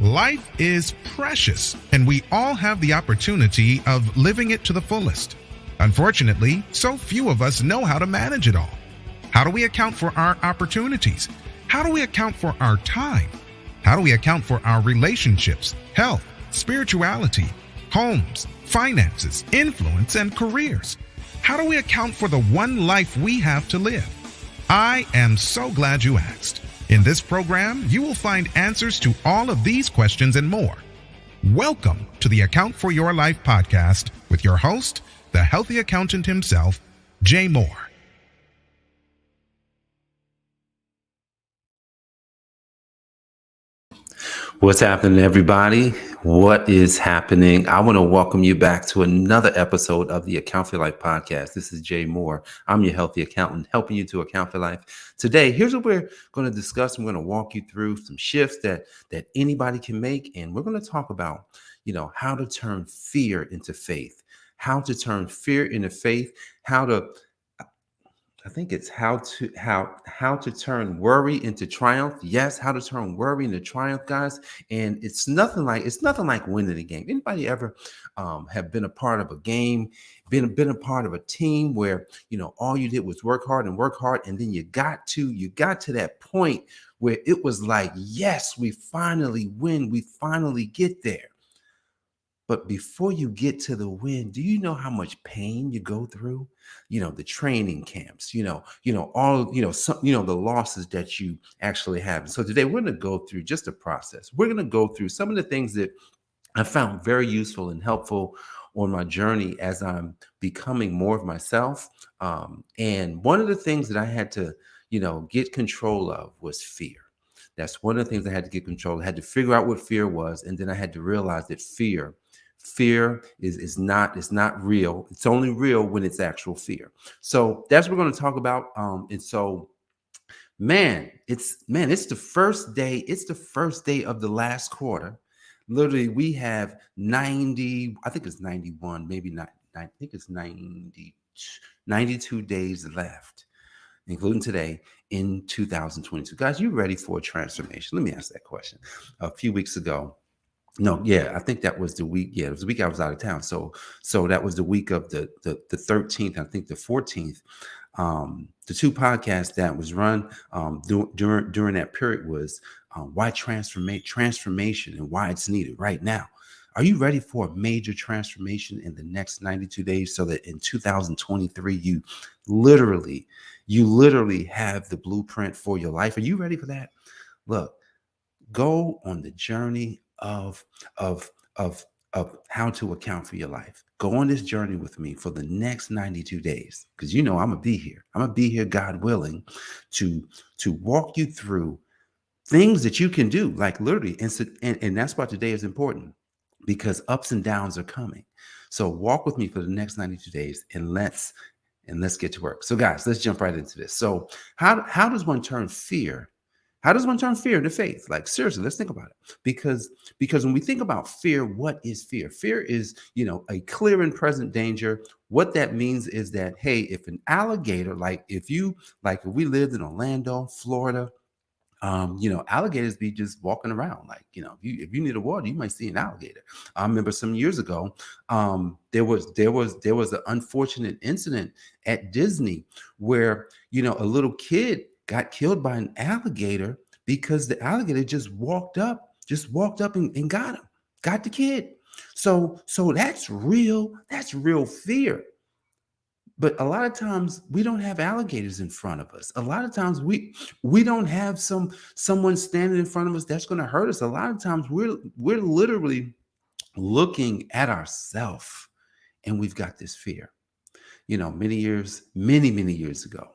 Life is precious, and we all have the opportunity of living it to the fullest. Unfortunately, so few of us know how to manage it all. How do we account for our opportunities? How do we account for our time? How do we account for our relationships, health, spirituality, homes, finances, influence, and careers? How do we account for the one life we have to live? I am so glad you asked. In this program, you will find answers to all of these questions and more. Welcome to the Account for Your Life podcast with your host, the healthy accountant himself, Jay Moore. What's happening, everybody? What is happening? I want to welcome you back to another episode of the Account for Your Life podcast. This is Jay Moore. I'm your healthy accountant, helping you to account for life. Today, here's what we're going to discuss. I'm going to walk you through some shifts that anybody can make, and we're going to talk about, how to turn fear into faith, how to turn fear into faith, I think it's how to turn worry into triumph. Yes, how to turn worry into triumph, guys. And it's nothing like winning a game. Anybody ever have been a part of a game, been a part of a team where all you did was work hard, and then you got to that point where it was like, yes, we finally win, we finally get there. But before you get to the win, do you know how much pain you go through? The training camps, the losses that you actually have. And so today we're going to go through just a process. We're going to go through some of the things that I found very useful and helpful on my journey as I'm becoming more of myself. And one of the things that I had to, get control of was fear. That's one of the things I had to get control. I had to figure out what fear was. And then I had to realize that fear is not real. It's only real when it's actual fear. So that's what we're going to talk about. And so, it's the first day. It's the first day of the last quarter. Literally, we have 90. I think it's 91. Maybe not. I think it's 92 days left, including today, in 2022. Guys, you ready for a transformation? Let me ask that question. A few weeks ago. No, yeah, I think that was the week. Yeah, it was the week I was out of town. So that was the week of the 13th. I think the 14th. The two podcasts that was run during that period was why transformation and why it's needed right now. Are you ready for a major transformation in the next 92 days so that in 2023 you literally have the blueprint for your life? Are you ready for that? Look, go on the journey of how to account for your life. Go on this journey with me for the next 92 days, because I'm gonna be here. I'm gonna be here, God willing, to walk you through things that you can do, like literally, and that's why today is important, because ups and downs are coming. So walk with me for the next 92 days, and let's get to work. So guys, let's jump right into this. So how does one turn fear? How does one turn fear into faith? Like, seriously, let's think about it. Because when we think about fear, what is fear? Fear is, a clear and present danger. What that means is that, hey, if an alligator, if we lived in Orlando, Florida, alligators be just walking around. If you need a water, you might see an alligator. I remember some years ago, there was an unfortunate incident at Disney where, a little kid got killed by an alligator because the alligator just walked up and got the kid. So that's real fear. But a lot of times we don't have alligators in front of us. A lot of times we don't have someone standing in front of us that's going to hurt us. A lot of times we're literally looking at ourselves, and we've got this fear. Many years ago,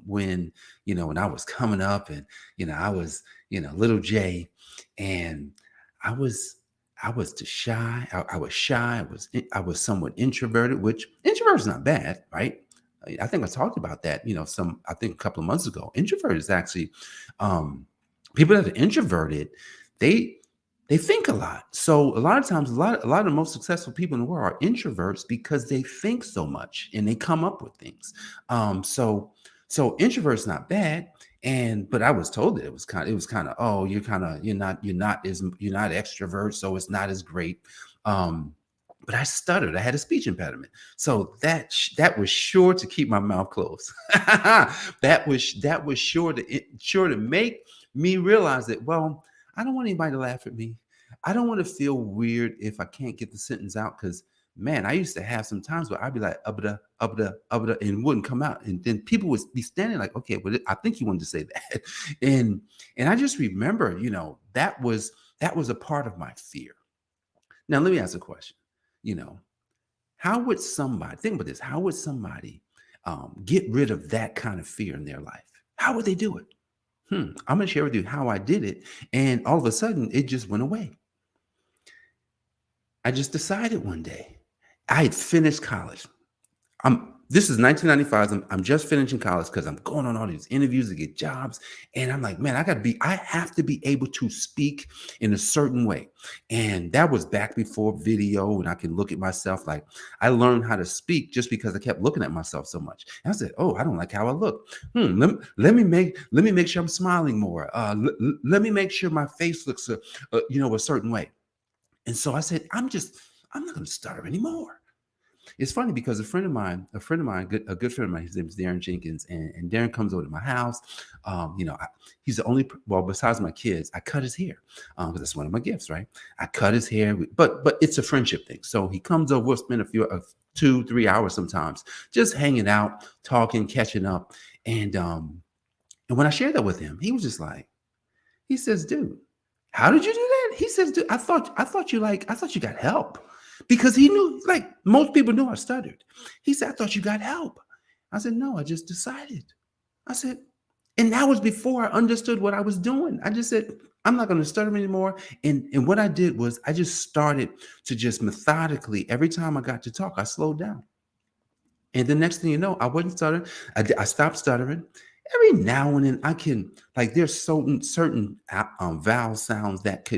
when I was coming up, and I was little Jay, and I was shy. I was shy. I was somewhat introverted, which introvert is not bad, right? I think I talked about that. I think a couple of months ago. Introvert is actually people that are introverted. They think a lot. So a lot of times, a lot of the most successful people in the world are introverts because they think so much and they come up with things. So introvert's not bad. But I was told that it was kind of, oh, you're not extrovert, so it's not as great. Um, but I stuttered. I had a speech impediment, so that was sure to keep my mouth closed. That was sure to make me realize that. Well, I don't want anybody to laugh at me. I don't want to feel weird if I can't get the sentence out, because man, I used to have some times where I'd be like ubda, and it wouldn't come out, and then people would be standing like, okay, but I think you wanted to say that, and I just remember, that was a part of my fear. Now, let me ask a question. You know, how would somebody think about this? How would somebody get rid of that kind of fear in their life? How would they do it? I'm going to share with you how I did it, and all of a sudden, it just went away. I just decided one day. I had finished college. This is 1995. I'm just finishing college because I'm going on all these interviews to get jobs. And I'm like, man, I have to be able to speak in a certain way. And that was back before video. And I can look at myself. Like, I learned how to speak just because I kept looking at myself so much. And I said, oh, I don't like how I look. Let me make sure I'm smiling more. Let me make sure my face looks, a certain way. And so I said, I'm not going to stutter anymore. It's funny because a good friend of mine, his name is Darren Jenkins, and Darren comes over to my house. He's the only, well, besides my kids, I cut his hair because that's one of my gifts, right? I cut his hair, but it's a friendship thing. So he comes over, we'll spend 2-3 hours sometimes just hanging out, talking, catching up. And when I shared that with him, he was just like, he says, dude, how did you do that? He says, dude, I thought you got help. Because he knew, like most people knew I stuttered. He said, I thought you got help. I said, no, I just decided. I said, and that was before I understood what I was doing. I just said, I'm not going to stutter anymore. And what I did was I just started to just methodically, every time I got to talk, I slowed down. And the next thing you know, I wasn't stuttering. I stopped stuttering. Every now and then I can, like, there's certain vowel sounds that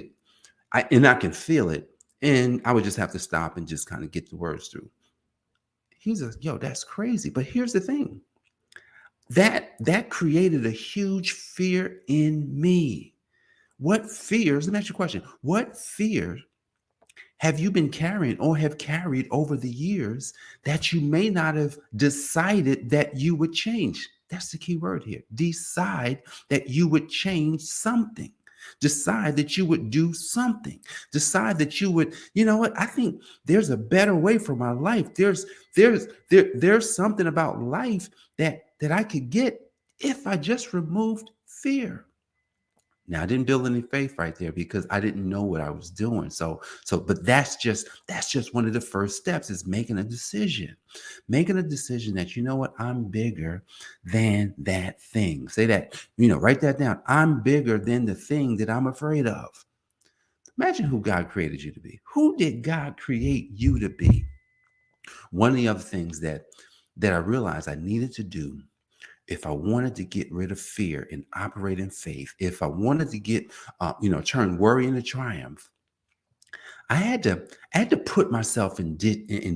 I can feel it. And I would just have to stop and just kind of get the words through. He's like, yo, that's crazy. But here's the thing. That created a huge fear in me. What fears, let me ask you a question. What fear have you been carrying or have carried over the years that you may not have decided that you would change? That's the key word here. Decide that you would change something. Decide that you would do something. Decide that you would, you know what? I think there's a better way for my life. There's something about life that I could get if I just removed fear. Now, I didn't build any faith right there because I didn't know what I was doing. But that's just one of the first steps, is making a decision. Making a decision that, you know what, I'm bigger than that thing. Say that, write that down. I'm bigger than the thing that I'm afraid of. Imagine who God created you to be. Who did God create you to be? One of the other things that I realized I needed to do, if I wanted to get rid of fear and operate in faith, if I wanted to turn worry into triumph, I had to put myself in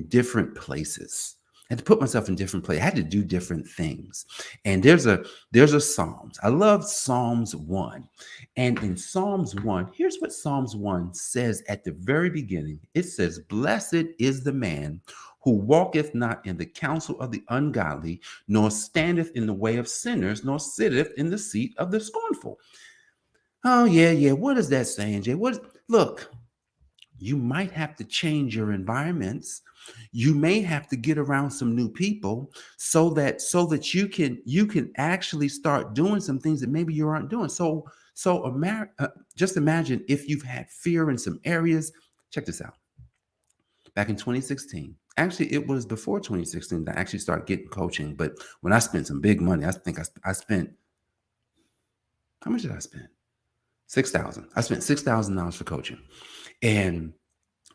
different places. I had to put myself in different places. I had to do different things. And there's a Psalms. I love Psalms 1. And in Psalms 1, here's what Psalms 1 says at the very beginning. It says, blessed is the man who walketh not in the counsel of the ungodly, nor standeth in the way of sinners, nor sitteth in the seat of the scornful. Oh, yeah. What is that saying, Jay? Look, you might have to change your environments. You may have to get around some new people so that you can actually start doing some things that maybe you aren't doing. Just imagine if you've had fear in some areas. Check this out. Back in 2016, actually, it was before 2016 that I actually started getting coaching. But when I spent some big money, I think I spent, how much did I spend? $6,000. I spent $6,000 for coaching. And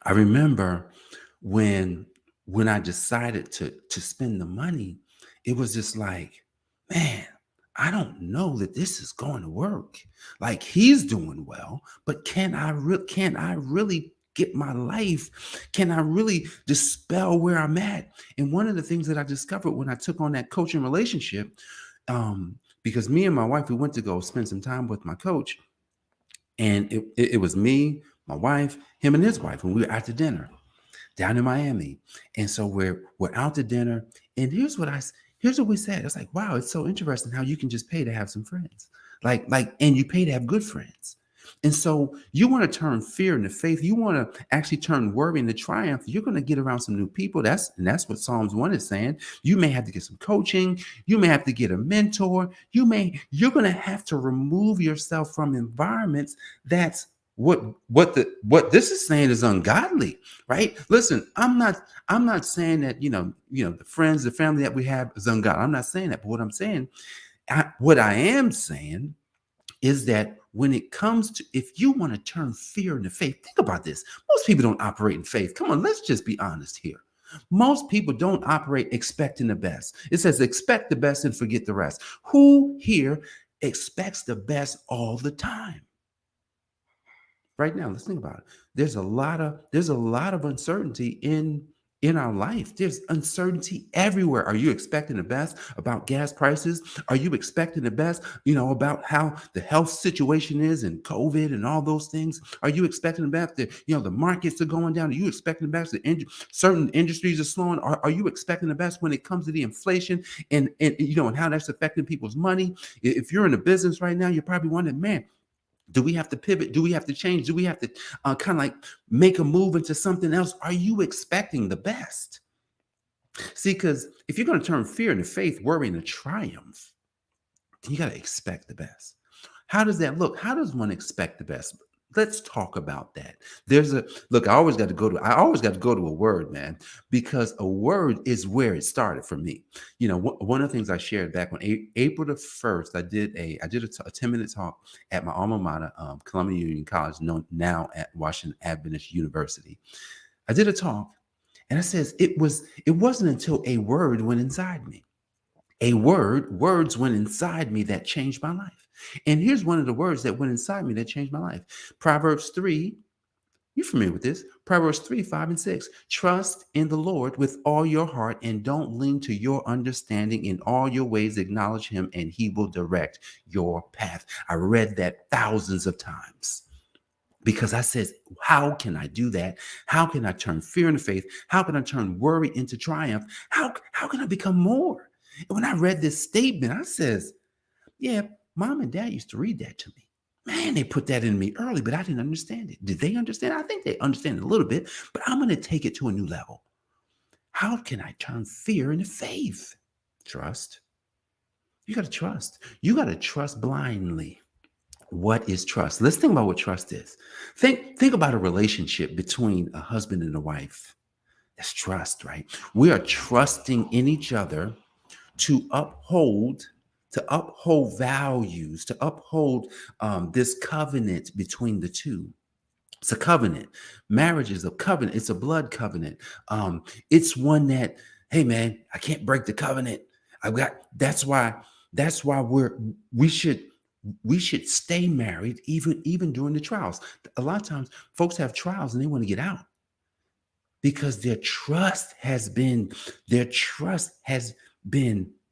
I remember when I decided to spend the money, it was just like, man, I don't know that this is going to work. Like, he's doing well, but can I really get my life? Can I really dispel where I'm at? And one of the things that I discovered when I took on that coaching relationship, because me and my wife, we went to go spend some time with my coach, and it was me, my wife, him and his wife, and we were out to dinner down in Miami. And so we're out to dinner, and here's what we said. It's like, wow, it's so interesting how you can just pay to have some friends, and you pay to have good friends. And so you want to turn fear into faith. You want to actually turn worry into triumph. You're going to get around some new people. That's what Psalms 1 is saying. You may have to get some coaching. You may have to get a mentor. You're going to have to remove yourself from environments that's what this is saying is ungodly, right? Listen, I'm not saying that the friends, the family that we have is ungodly. I'm not saying that, but what I'm saying, what I am saying is that when it comes to, if you want to turn fear into faith, think about this. Most people don't operate in faith. Come on, let's just be honest here. Most people don't operate expecting the best. It says expect the best and forget the rest. Who here expects the best all the time? Right now, let's think about it. There's a lot of uncertainty in our life. There's uncertainty everywhere. Are you expecting the best about gas prices? Are you expecting the best, about how the health situation is and COVID and all those things? Are you expecting the best that, the markets are going down? Are you expecting the best that certain industries are slowing? Are you expecting the best when it comes to the inflation and how that's affecting people's money? If you're in a business right now, you're probably wondering, man, do we have to pivot? Do we have to change? Do we have to kind of like make a move into something else? Are you expecting the best? See, because if you're going to turn fear into faith, worry into triumph, then you got to expect the best. How does that look? How does one expect the best? Let's talk about that. I always got to go to a word, man, because a word is where it started for me. One of the things I shared back on April the 1st, I did a 10-minute talk at my alma mater, Columbia Union College, known now at Washington Adventist University. I did a talk, and I says it wasn't until a word went inside me. Words went inside me that changed my life. And here's one of the words that went inside me that changed my life. Proverbs 3, you're familiar with this. Proverbs 3, 5, and 6. Trust in the Lord with all your heart and don't lean to your understanding. In all your ways, acknowledge him and he will direct your path. I read that thousands of times because I said, how can I do that? How can I turn fear into faith? How can I turn worry into triumph? How can I become more? And when I read this statement, I says, yeah, Mom and Dad used to read that to me. Man, they put that in me early, but I didn't understand it. Did they understand? I think they understand it a little bit, but I'm going to take it to a new level. How can I turn fear into faith? Trust. You got to trust. You got to trust blindly. What is trust? Let's think about what trust is. Think about a relationship between a husband and a wife. That's trust, right? We are trusting in each other to uphold values, to uphold this covenant between the two. It's a covenant. Marriage is a covenant. It's a blood covenant. It's one that, hey man, I can't break the covenant. That's why we should stay married even during the trials. A lot of times folks have trials and they want to get out because their trust has been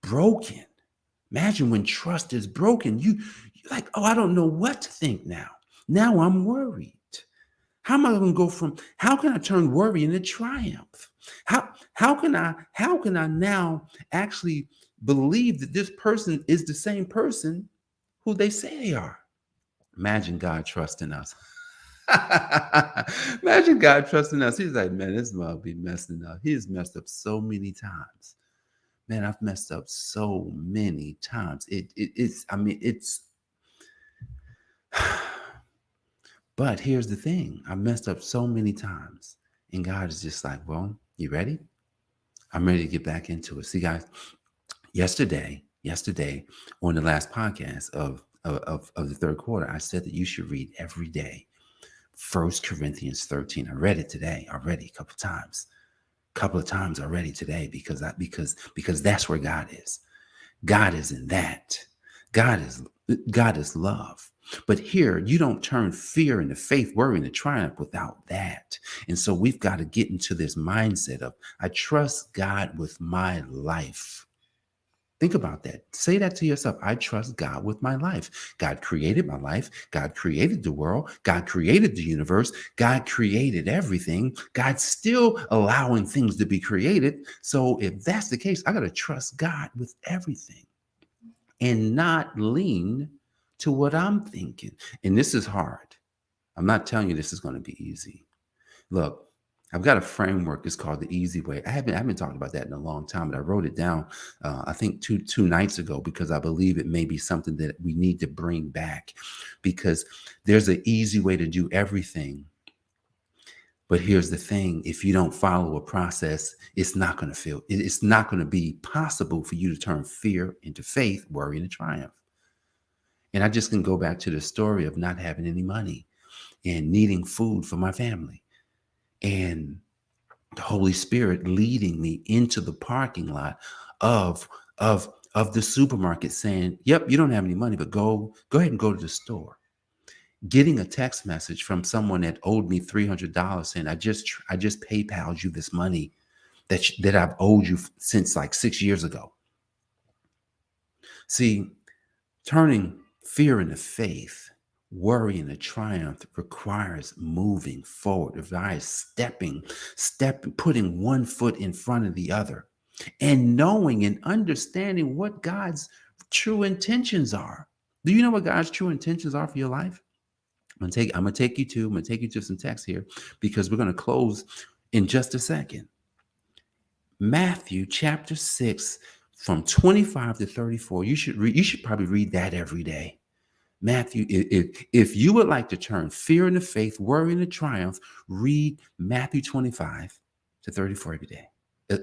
broken. Imagine when trust is broken, you're like, oh, I don't know what to think now. Now I'm worried. How am I going to how can I turn worry into triumph? How can I now actually believe that this person is the same person who they say they are? Imagine God trusting us. Imagine God trusting us. He's like, man, this must be messing up. He's messed up so many times. Man, I've messed up so many times. But here's the thing. I messed up so many times. And God is just like, well, you ready? I'm ready to get back into it. See, guys, yesterday on the last podcast of the third quarter, I said that you should read every day 1 Corinthians 13. I read it today already a couple of times already today because that's where God is. God is in that. God is love. But here you don't turn fear into faith, worry into triumph without that. And so we've got to get into this mindset of I trust God with my life. Think about that. Say that to yourself. I trust God with my life. God created my life. God created the world. God created the universe. God created everything. God's still allowing things to be created. So if that's the case, I got to trust God with everything and not lean to what I'm thinking. And this is hard. I'm not telling you this is going to be easy. Look, I've got a framework. It's called the Easy Way. I haven't talked about that in a long time, but I wrote it down. I think two nights ago because I believe it may be something that we need to bring back. Because there's an easy way to do everything. But here's the thing: if you don't follow a process, it's not going to feel. It's not going to be possible for you to turn fear into faith, worry into triumph. And I just can go back to the story of not having any money and needing food for my family. And the Holy Spirit leading me into the parking lot of of the supermarket saying, "Yep, you don't have any money, but go ahead and go to the store." Getting a text message from someone that owed me $300 saying, I just PayPal'd you this money that I've owed you since like 6 years ago." See, turning fear into faith, worry into triumph requires moving forward. It requires putting one foot in front of the other, and knowing and understanding what God's true intentions are. Do you know what God's true intentions are for your life? I'm gonna take you to some text here because we're gonna close in just a second. Matthew chapter 6 from 25 to 34. You should probably read that every day. Matthew, if you would like to turn fear into faith, worry into triumph, read Matthew 25 to 34 every day,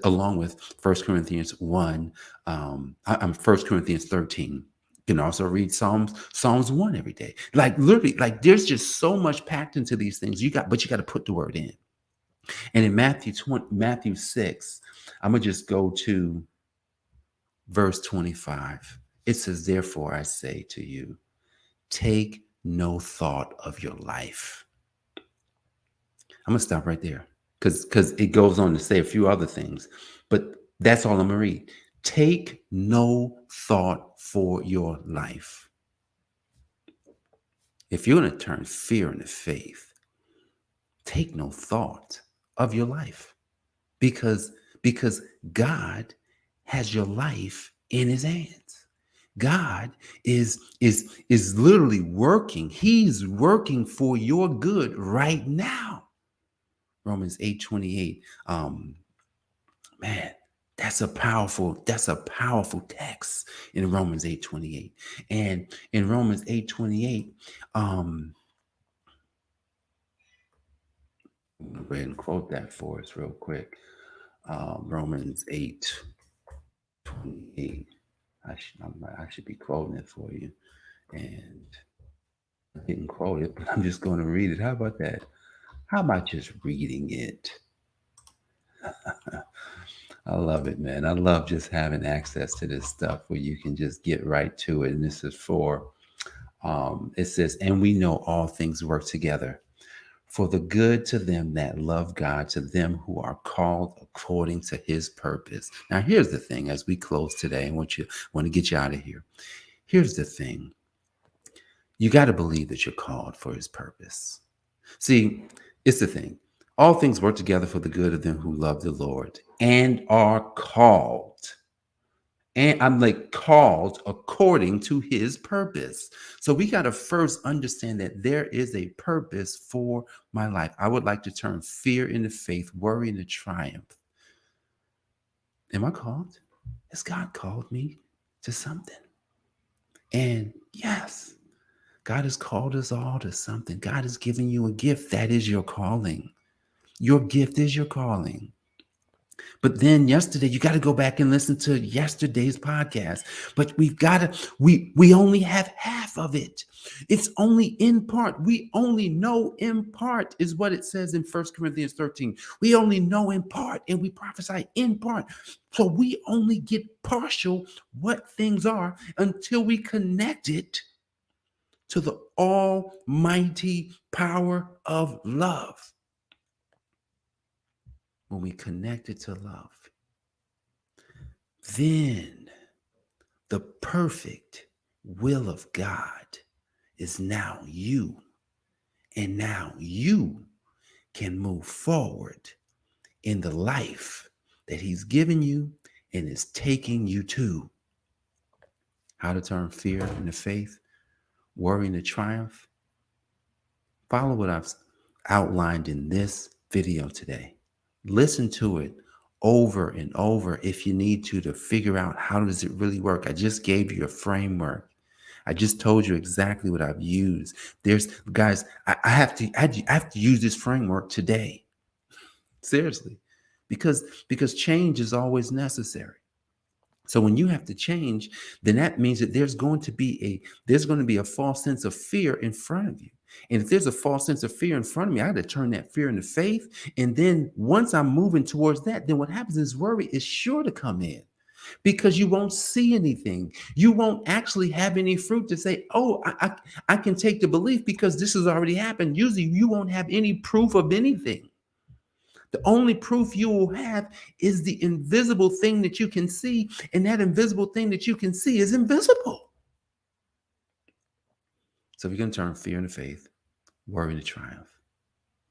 along with 1 Corinthians 1, I'm 1 Corinthians 13. You can also read Psalms 1 every day. Like literally, like there's just so much packed into these things. But you got to put the word in. And in Matthew 6, I'm gonna just go to verse 25. It says, "Therefore I say to you, take no thought of your life." I'm gonna stop right there because it goes on to say a few other things, but that's all I'm gonna read. Take no thought for your life. If you're gonna turn fear into faith, take no thought of your life, because God has your life in his hands. God is literally working. He's working for your good right now. Romans 8:28. Man, that's a powerful text in Romans 8:28. And in Romans 8:28, I'm gonna go ahead and quote that for us real quick. Romans 8:28. I should be quoting it for you. And I didn't quote it, but I'm just going to read it. How about that? How about just reading it? I love it, man. I love just having access to this stuff where you can just get right to it. And this is for, it says, "And we know all things work together for the good to them that love God, to them who are called according to his purpose." Now, here's the thing as we close today, I want to get you out of here. Here's the thing. You got to believe that you're called for his purpose. See, it's the thing. All things work together for the good of them who love the Lord and are called. And I'm like called according to his purpose. So we got to first understand that there is a purpose for my life. I would like to turn fear into faith, worry into triumph. Am I called? Has God called me to something? And yes, God has called us all to something. God has given you a gift. That is your calling. Your gift is your calling. But then yesterday, you got to go back and listen to yesterday's podcast. But we only have half of it. It's only in part. We only know in part is what it says in 1 Corinthians 13. We only know in part and we prophesy in part. So we only get partial what things are until we connect it to the almighty power of love. When we connect it to love, then The perfect will of God is now you. And now you can move forward in the life that he's given you and is taking you to. How to turn fear into faith, worry into triumph. Follow what I've outlined in this video today. Listen to it over and over if you need to figure out how does it really work. I just gave you a framework. I just told you exactly what I've used. Guys, I have to use this framework today. Seriously, because change is always necessary. So when you have to change, then that means that there's going to be a false sense of fear in front of you. And if there's a false sense of fear in front of me, I got to turn that fear into faith. And then once I'm moving towards that, then what happens is worry is sure to come in, because you won't see anything. You won't actually have any fruit to say, oh, I can take the belief because this has already happened. Usually you won't have any proof of anything. The only proof you will have is the invisible thing that you can see, and that invisible thing that you can see is invisible. So if you're going to turn fear into faith, worry into triumph,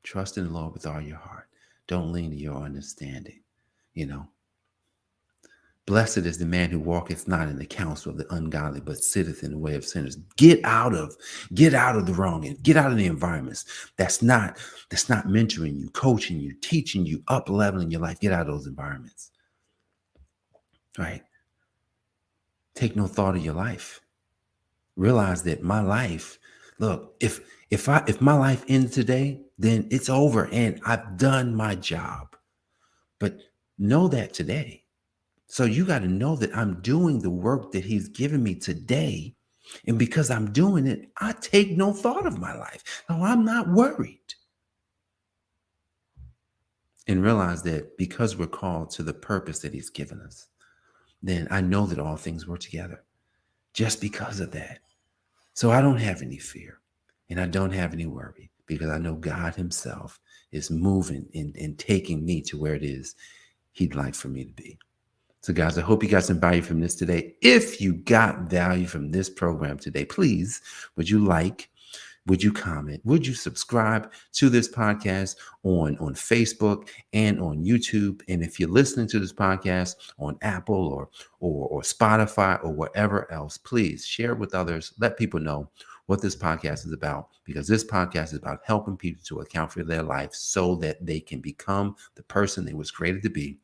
trust in the Lord with all your heart. Don't lean to your understanding. Blessed is the man who walketh not in the counsel of the ungodly, but sitteth in the way of sinners. Get out of the wrong end. Get out of the environments that's not mentoring you, coaching you, teaching you, up leveling your life. Get out of those environments. Right? Take no thought of your life. Realize that my life, look, if my life ends today, then it's over and I've done my job. But know that today. So you got to know that I'm doing the work that he's given me today. And because I'm doing it, I take no thought of my life. No, I'm not worried. And realize that because we're called to the purpose that he's given us, then I know that all things work together just because of that. So I don't have any fear and I don't have any worry, because I know God himself is moving and taking me to where it is he'd like for me to be. So guys, I hope you got some value from this today. If you got value from this program today, please, would you comment? Would you subscribe to this podcast on Facebook and on YouTube? And if you're listening to this podcast on Apple or Spotify or wherever else, please share it with others. Let people know what this podcast is about, because this podcast is about helping people to account for their life so that they can become the person they was created to be,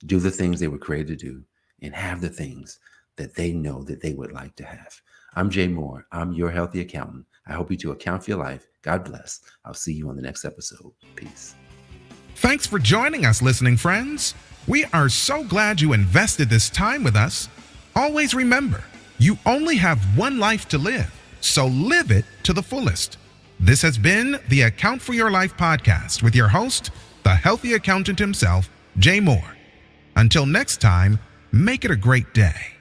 do the things they were created to do, and have the things that they know that they would like to have. I'm Jay Moore. I'm your healthy accountant. I hope you to account for your life. God bless. I'll see you on the next episode. Peace. Thanks for joining us, listening friends. We are so glad you invested this time with us. Always remember, you only have one life to live, so live it to the fullest. This has been the Account for Your Life podcast with your host, the healthy accountant himself, Jay Moore. Until next time, make it a great day.